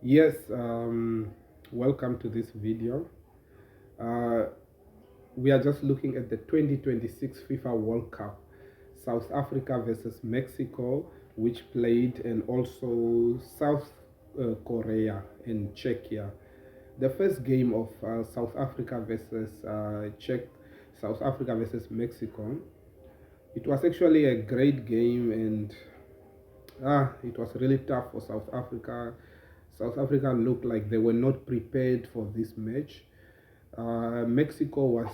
Yes, welcome to this video. Uh, we are just looking at the 2026 FIFA World Cup, South Africa versus Mexico, which played, and also South Korea and Czechia. The first game of South Africa versus Mexico. It was actually a great game, and it was really tough for South Africa. South Africa looked like they were not prepared for this match. Mexico was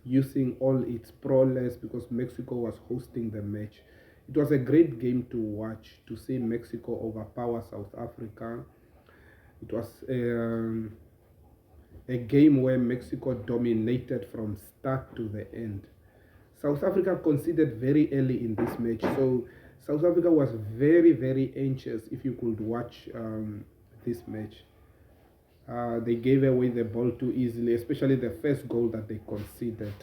using all its prowess because Mexico was hosting the match. It was a great game to watch, to see Mexico overpower South Africa. It was a game where Mexico dominated from start to the end. South Africa conceded very early in this match, so South Africa was very, very anxious if you could watch this match. They gave away the ball too easily, especially the first goal that they conceded.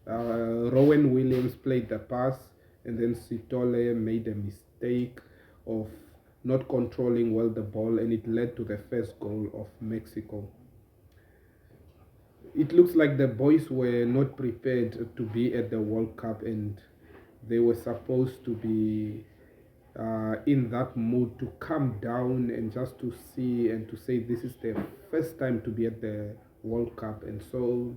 Rowan Williams played the pass, and then Sitole made a mistake of not controlling well the ball, and it led to the first goal of Mexico. It looks like the boys were not prepared to be at the World Cup, and they were supposed to be in that mood to calm down and just to see and to say this is the first time to be at the World Cup, and so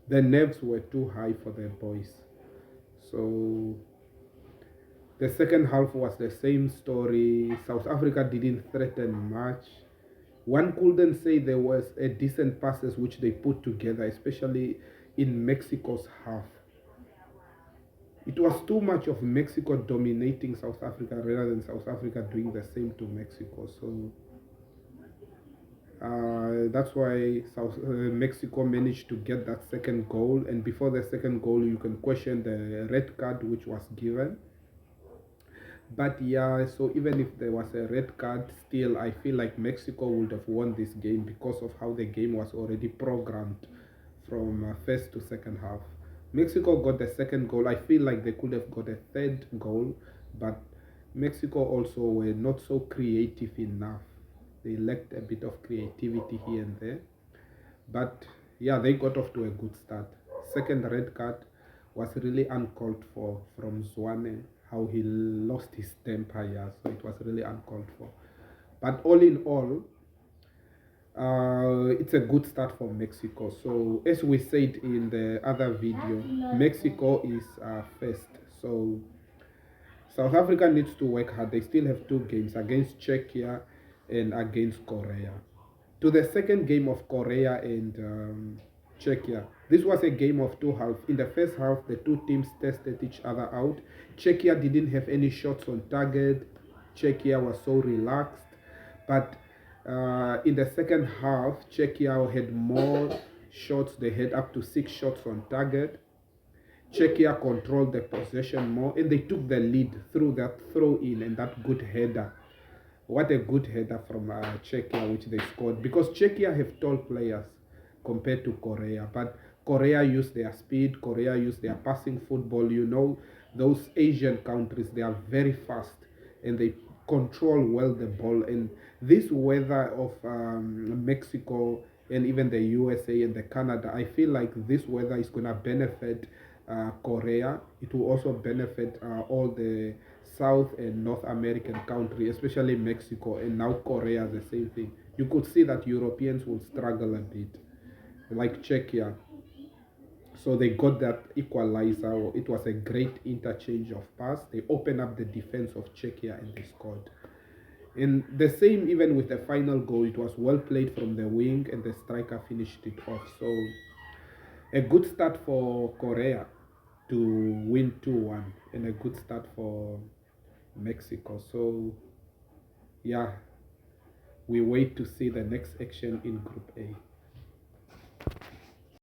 the nerves were too high for the boys. So the second half was the same story. South Africa didn't threaten much. One couldn't say there was a decent passes which they put together, especially in Mexico's half. It was too much of Mexico dominating South Africa rather than South Africa doing the same to Mexico. So that's why Mexico managed to get that second goal. And before the second goal, you can question the red card which was given. But yeah, so even if there was a red card, still I feel like Mexico would have won this game because of how the game was already programmed from first to second half. Mexico got the second goal. I feel like they could have got a third goal, but Mexico also were not so creative enough. They lacked a bit of creativity here and there. But yeah, they got off to a good start. Second red card was really uncalled for from Zwane, how he lost his temper, yeah, so it was really uncalled for. But all in all, it's a good start for Mexico. So as we said in the other video, Mexico is first. So South Africa needs to work hard. They still have two games against Czechia and against Korea. To the second game of Korea and Czechia. This was a game of two halves. In the first half, the two teams tested each other out. Czechia didn't have any shots on target. Czechia was so relaxed. But in the second half, Czechia had more shots. They had up to 6 shots on target. Czechia controlled the possession more, and they took the lead through that throw in and that good header. What a good header from Czechia, which they scored. Because Czechia have tall players compared to Korea. But Korea use their speed. Korea use their passing football. You know, those Asian countries, they are very fast. And they control well the ball. And this weather of Mexico and even the USA and the Canada, I feel like this weather is going to benefit Korea. It will also benefit all the South and North American countries, especially Mexico, and now Korea, the same thing. You could see that Europeans will struggle a bit, like Czechia. So they got that equalizer. It was a great interchange of pass. They opened up the defense of Czechia and they scored. And the same even with the final goal. It was well played from the wing and the striker finished it off. So a good start for Korea to win 2-1 and a good start for Mexico. So yeah, we wait to see the next action in Group A.